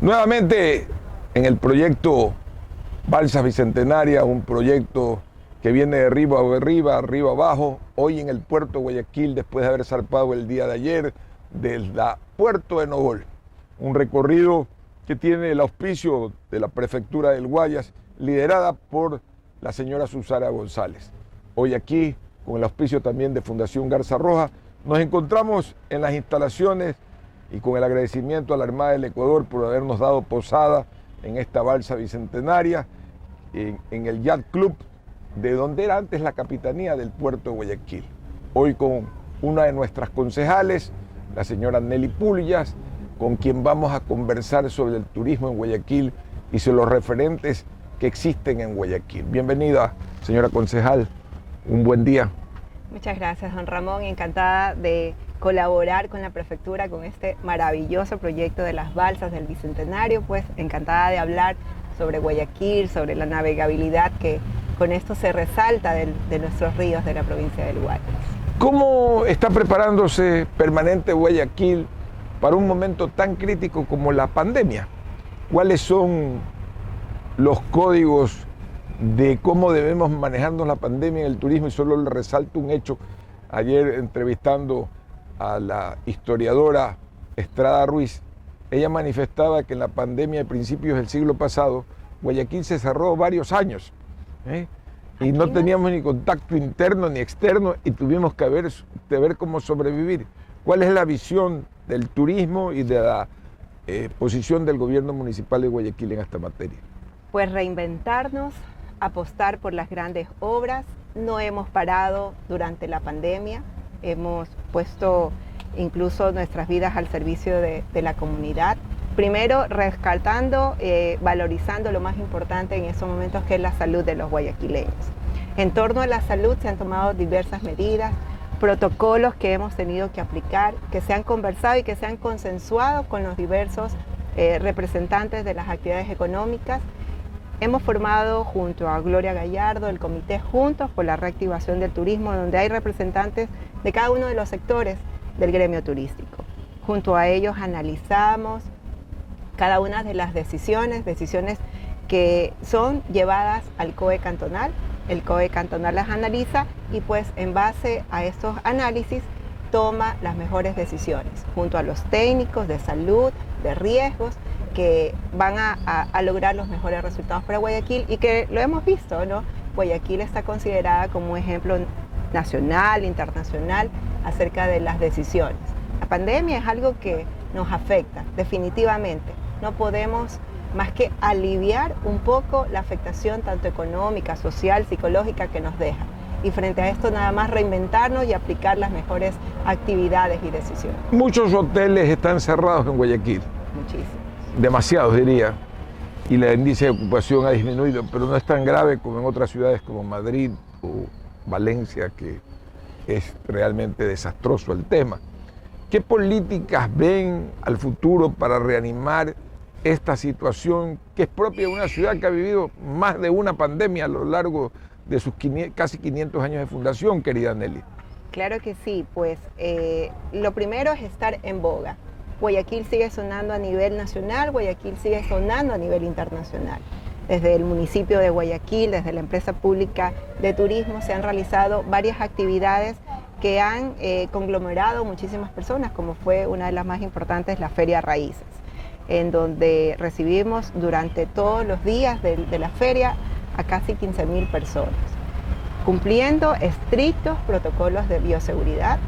Nuevamente en el proyecto Balsas Bicentenaria, un proyecto que viene de arriba abajo, hoy en el puerto de Guayaquil, después de haber zarpado el día de ayer desde Puerto de Nogol. Un recorrido que tiene el auspicio de la Prefectura del Guayas, liderada por la señora Susana González. Hoy aquí, con el auspicio también de Fundación Garza Roja, nos encontramos en las instalaciones y con el agradecimiento a la Armada del Ecuador por habernos dado posada en esta balsa bicentenaria, en el Yacht Club, de donde era antes la capitanía del puerto de Guayaquil. Hoy con una de nuestras concejales, la señora Nelly Pullas, con quien vamos a conversar sobre el turismo en Guayaquil y sobre los referentes que existen en Guayaquil. Bienvenida, señora concejal, un buen día. Muchas gracias, don Ramón, encantada de colaborar con la prefectura con este maravilloso proyecto de las balsas del Bicentenario, pues encantada de hablar sobre Guayaquil, sobre la navegabilidad que con esto se resalta de nuestros ríos de la provincia del Guayas. ¿Cómo está preparándose Permanente Guayaquil para un momento tan crítico como la pandemia? ¿Cuáles son los códigos de cómo debemos manejarnos la pandemia en el turismo? Y solo le resalto un hecho. Ayer entrevistando a la historiadora Estrada Ruiz, ella manifestaba que en la pandemia de principios del siglo pasado, Guayaquil se cerró varios años, y no teníamos ni contacto interno ni externo y tuvimos que ver cómo sobrevivir. ¿Cuál es la visión del turismo y de la posición del gobierno municipal de Guayaquil en esta materia? Pues reinventarnos, apostar por las grandes obras. No hemos parado durante la pandemia, hemos puesto incluso nuestras vidas al servicio de la comunidad. Primero, rescatando, valorizando lo más importante en estos momentos, que es la salud de los guayaquileños. En torno a la salud se han tomado diversas medidas, protocolos que hemos tenido que aplicar, que se han conversado y que se han consensuado con los diversos representantes de las actividades económicas. Hemos formado junto a Gloria Gallardo el comité Juntos por la Reactivación del Turismo, donde hay representantes de cada uno de los sectores del gremio turístico. Junto a ellos analizamos cada una de las decisiones que son llevadas al COE cantonal. El COE cantonal las analiza y pues en base a estos análisis toma las mejores decisiones, junto a los técnicos de salud, de riesgos, que van a lograr los mejores resultados para Guayaquil y que lo hemos visto, ¿no? Guayaquil está considerada como un ejemplo nacional, internacional, acerca de las decisiones. La pandemia es algo que nos afecta, definitivamente. No podemos más que aliviar un poco la afectación tanto económica, social, psicológica que nos deja. Y frente a esto nada más reinventarnos y aplicar las mejores actividades y decisiones. Muchos hoteles están cerrados en Guayaquil. Muchísimos. Demasiados, diría, y el índice de ocupación ha disminuido, pero no es tan grave como en otras ciudades como Madrid o Valencia, que es realmente desastroso el tema. ¿Qué políticas ven al futuro para reanimar esta situación que es propia de una ciudad que ha vivido más de una pandemia a lo largo de sus casi 500 años de fundación, querida Nelly? Claro que sí, pues lo primero es estar en boga. Guayaquil sigue sonando a nivel nacional, Guayaquil sigue sonando a nivel internacional. Desde el municipio de Guayaquil, desde la empresa pública de turismo, se han realizado varias actividades que han conglomerado muchísimas personas, como fue una de las más importantes, la Feria Raíces, en donde recibimos durante todos los días de la feria a casi 15.000 personas, cumpliendo estrictos protocolos de bioseguridad.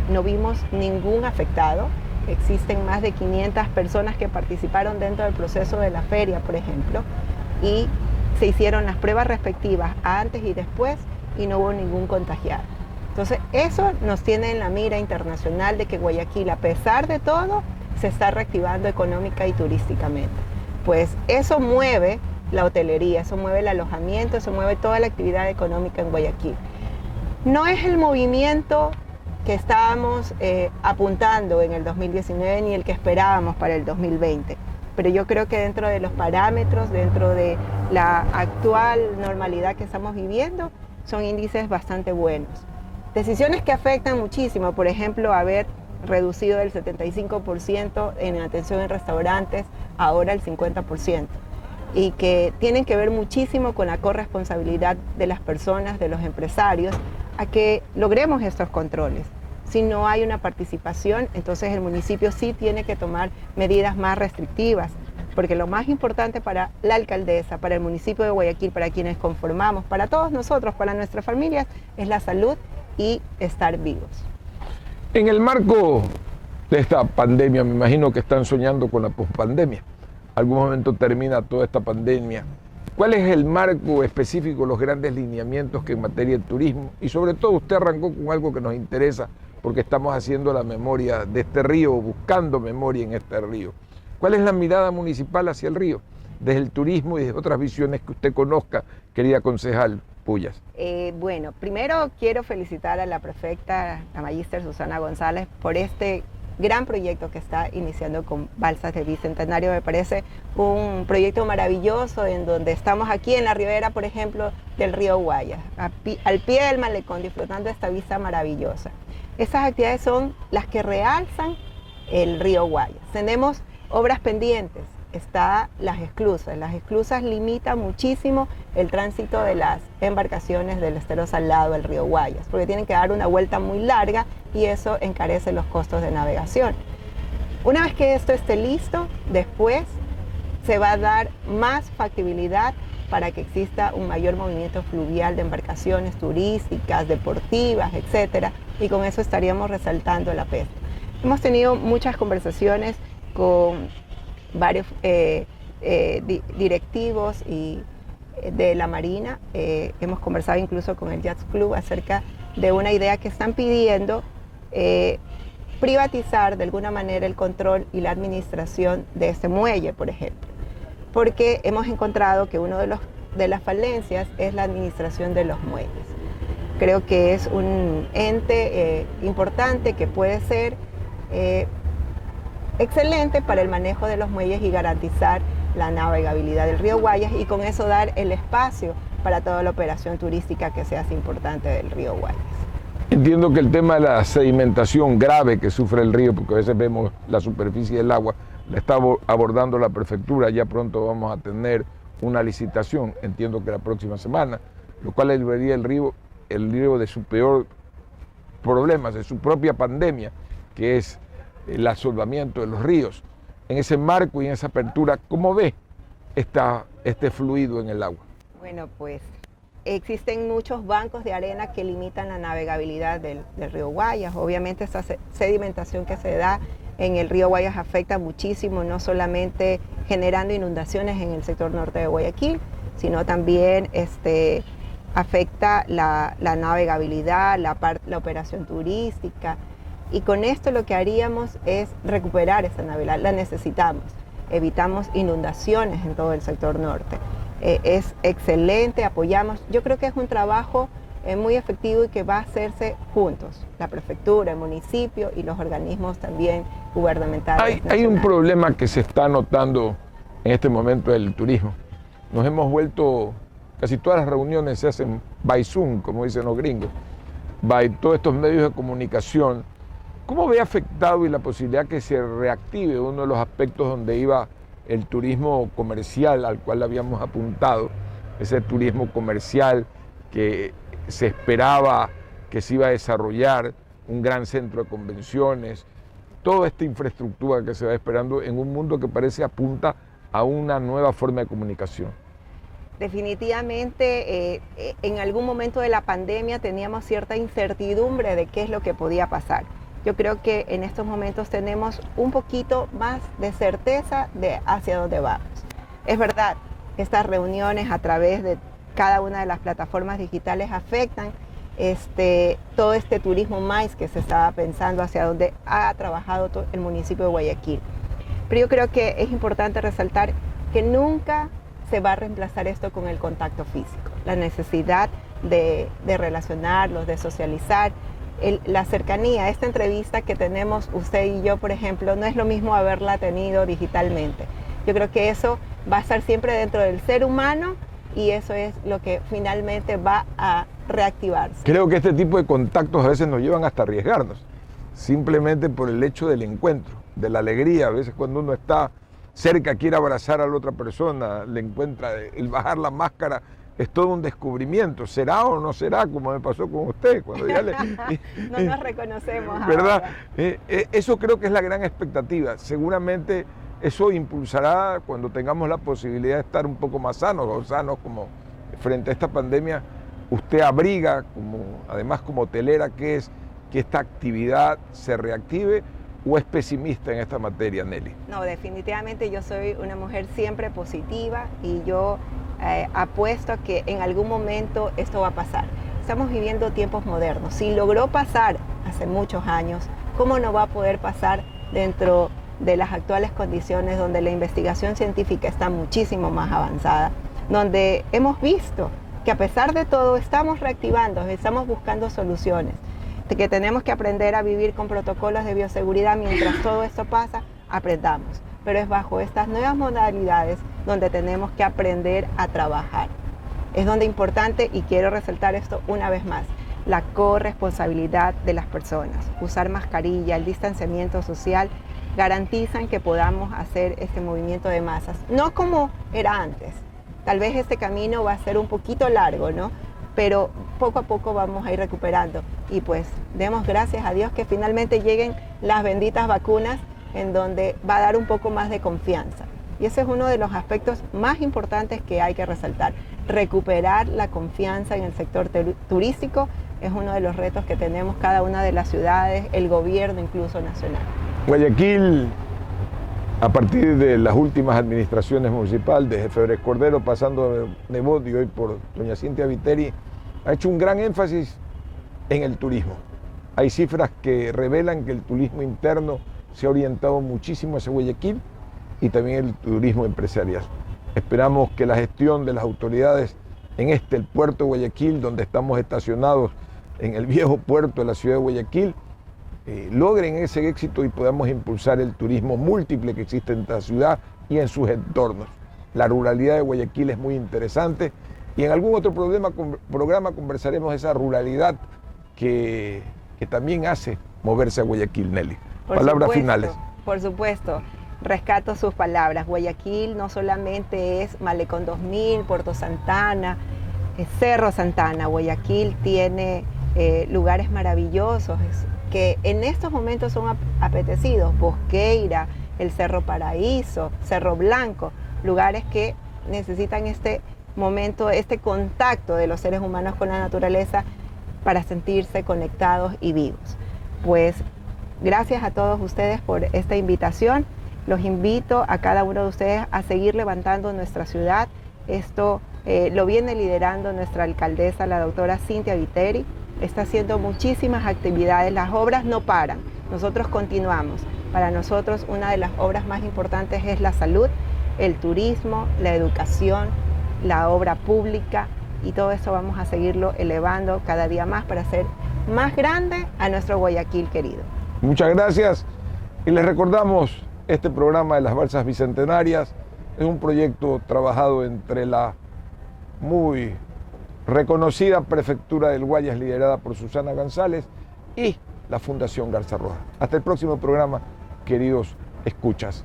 No vimos ningún afectado. Existen más de 500 personas que participaron dentro del proceso de la feria, por ejemplo, y se hicieron las pruebas respectivas antes y después y no hubo ningún contagiado. Entonces, eso nos tiene en la mira internacional de que Guayaquil, a pesar de todo, se está reactivando económica y turísticamente. Pues eso mueve la hotelería, eso mueve el alojamiento, eso mueve toda la actividad económica en Guayaquil. No es el movimiento que estábamos apuntando en el 2019 ni el que esperábamos para el 2020. Pero yo creo que dentro de los parámetros, dentro de la actual normalidad que estamos viviendo, son índices bastante buenos. Decisiones que afectan muchísimo, por ejemplo, haber reducido el 75% en atención en restaurantes ahora el 50%, y que tienen que ver muchísimo con la corresponsabilidad de las personas, de los empresarios, a que logremos estos controles. Si no hay una participación, entonces el municipio sí tiene que tomar medidas más restrictivas, porque lo más importante para la alcaldesa, para el municipio de Guayaquil, para quienes conformamos, para todos nosotros, para nuestras familias, es la salud y estar vivos. En el marco de esta pandemia, me imagino que están soñando con la pospandemia. Algún momento termina toda esta pandemia. ¿Cuál es el marco específico, los grandes lineamientos que en materia de turismo? Y sobre todo usted arrancó con algo que nos interesa, porque estamos haciendo la memoria de este río, buscando memoria en este río. ¿Cuál es la mirada municipal hacia el río? Desde el turismo y desde otras visiones que usted conozca, querida concejal Pullas. Bueno, primero quiero felicitar a la prefecta, la magíster Susana González, por este gran proyecto que está iniciando con Balsas del Bicentenario. Me parece un proyecto maravilloso en donde estamos aquí en la ribera, por ejemplo, del río Guayas, al pie del malecón, disfrutando de esta vista maravillosa. Esas actividades son las que realzan el río Guayas. Tenemos obras pendientes, está las esclusas limitan muchísimo el tránsito de las embarcaciones del estero salado del río Guayas, porque tienen que dar una vuelta muy larga y eso encarece los costos de navegación. Una vez que esto esté listo, después se va a dar más factibilidad para que exista un mayor movimiento fluvial de embarcaciones turísticas, deportivas, etcétera, y con eso estaríamos resaltando la pesca. Hemos tenido muchas conversaciones con varios directivos de la Marina. Hemos conversado incluso con el Yacht Club acerca de una idea que están pidiendo, privatizar de alguna manera el control y la administración de este muelle, por ejemplo, porque hemos encontrado que una de las falencias es la administración de los muelles. Creo que es un ente importante que puede ser excelente para el manejo de los muelles y garantizar la navegabilidad del río Guayas, y con eso dar el espacio para toda la operación turística que se hace importante del río Guayas. Entiendo que el tema de la sedimentación grave que sufre el río, porque a veces vemos la superficie del agua, la está abordando la prefectura. Ya pronto vamos a tener una licitación, entiendo que la próxima semana, lo cual liberaría el río de su peor problema, de su propia pandemia, que es el asolvamiento de los ríos. En ese marco y en esa apertura, ¿cómo ve este fluido en el agua? Bueno, pues existen muchos bancos de arena que limitan la navegabilidad del río Guayas. Obviamente esta sedimentación que se da en el río Guayas afecta muchísimo, no solamente generando inundaciones en el sector norte de Guayaquil, sino también afecta la navegabilidad, la operación turística. Y con esto lo que haríamos es recuperar esa navegabilidad, la necesitamos. Evitamos inundaciones en todo el sector norte. Es excelente, apoyamos. Yo creo que es un trabajo muy efectivo y que va a hacerse juntos, la prefectura, el municipio y los organismos también gubernamentales. Hay un problema que se está notando en este momento del turismo. Nos hemos vuelto, casi todas las reuniones se hacen by Zoom, como dicen los gringos, by todos estos medios de comunicación. ¿Cómo ve afectado y la posibilidad que se reactive uno de los aspectos donde iba el turismo comercial al cual habíamos apuntado? Ese turismo comercial que se esperaba que se iba a desarrollar, un gran centro de convenciones, toda esta infraestructura que se va esperando en un mundo que parece apunta a una nueva forma de comunicación. Definitivamente, en algún momento de la pandemia teníamos cierta incertidumbre de qué es lo que podía pasar. Yo creo que en estos momentos tenemos un poquito más de certeza de hacia dónde vamos. Es verdad, estas reuniones a través de cada una de las plataformas digitales afectan todo este turismo MICE que se estaba pensando, hacia donde ha trabajado todo el municipio de Guayaquil. Pero yo creo que es importante resaltar que nunca se va a reemplazar esto con el contacto físico, la necesidad de relacionarlos, de socializar. La cercanía, esta entrevista que tenemos usted y yo, por ejemplo, no es lo mismo haberla tenido digitalmente. Yo creo que eso va a estar siempre dentro del ser humano y eso es lo que finalmente va a reactivarse. Creo que este tipo de contactos a veces nos llevan hasta arriesgarnos, simplemente por el hecho del encuentro, de la alegría. A veces cuando uno está cerca quiere abrazar a la otra persona, le encuentra, el bajar la máscara es todo un descubrimiento. ¿Será o no será, como me pasó con usted? Cuando ya no nos reconocemos. ¿Verdad? Eso creo que es la gran expectativa. Seguramente eso impulsará, cuando tengamos la posibilidad de estar un poco más sanos, o sanos como frente a esta pandemia, usted abriga, además como hotelera que es, que esta actividad se reactive, ¿o es pesimista en esta materia, Nelly? No, definitivamente yo soy una mujer siempre positiva y yo apuesto a que en algún momento esto va a pasar. Estamos viviendo tiempos modernos. Si logró pasar hace muchos años, ¿cómo no va a poder pasar dentro de las actuales condiciones donde la investigación científica está muchísimo más avanzada, donde hemos visto que a pesar de todo estamos reactivando, estamos buscando soluciones, de que tenemos que aprender a vivir con protocolos de bioseguridad mientras todo esto pasa, aprendamos. Pero es bajo estas nuevas modalidades donde tenemos que aprender a trabajar. Es donde es importante, y quiero resaltar esto una vez más, la corresponsabilidad de las personas. Usar mascarilla, el distanciamiento social, garantizan que podamos hacer este movimiento de masas. No como era antes. Tal vez este camino va a ser un poquito largo, ¿no? Pero poco a poco vamos a ir recuperando. Y pues demos gracias a Dios que finalmente lleguen las benditas vacunas, en donde va a dar un poco más de confianza. Y ese es uno de los aspectos más importantes que hay que resaltar. Recuperar la confianza en el sector turístico es uno de los retos que tenemos cada una de las ciudades, el gobierno incluso nacional. Guayaquil, a partir de las últimas administraciones municipales, desde Febres Cordero, pasando de Nebot y hoy por doña Cintia Viteri, ha hecho un gran énfasis en el turismo. Hay cifras que revelan que el turismo interno se ha orientado muchísimo hacia Guayaquil y también el turismo empresarial. Esperamos que la gestión de las autoridades en el puerto de Guayaquil, donde estamos estacionados en el viejo puerto de la ciudad de Guayaquil, logren ese éxito y podamos impulsar el turismo múltiple que existe en esta ciudad y en sus entornos. La ruralidad de Guayaquil es muy interesante y en algún otro programa conversaremos de esa ruralidad que también hace moverse a Guayaquil, Nelly. Palabras finales. Por supuesto, rescato sus palabras. Guayaquil no solamente es Malecón 2000, Puerto Santana, Cerro Santana. Guayaquil tiene lugares maravillosos que en estos momentos son apetecidos. Bosqueira, el Cerro Paraíso, Cerro Blanco, lugares que necesitan este momento, este contacto de los seres humanos con la naturaleza para sentirse conectados y vivos. Pues gracias a todos ustedes por esta invitación. Los invito a cada uno de ustedes a seguir levantando nuestra ciudad. Esto lo viene liderando nuestra alcaldesa, la doctora Cintia Viteri. Está haciendo muchísimas actividades. Las obras no paran. Nosotros continuamos. Para nosotros una de las obras más importantes es la salud, el turismo, la educación, la obra pública, y todo eso vamos a seguirlo elevando cada día más para hacer más grande a nuestro Guayaquil querido. Muchas gracias y les recordamos, este programa de las Balsas Bicentenarias es un proyecto trabajado entre la muy reconocida Prefectura del Guayas, liderada por Susana González, y la Fundación Garza Roja. Hasta el próximo programa, queridos escuchas.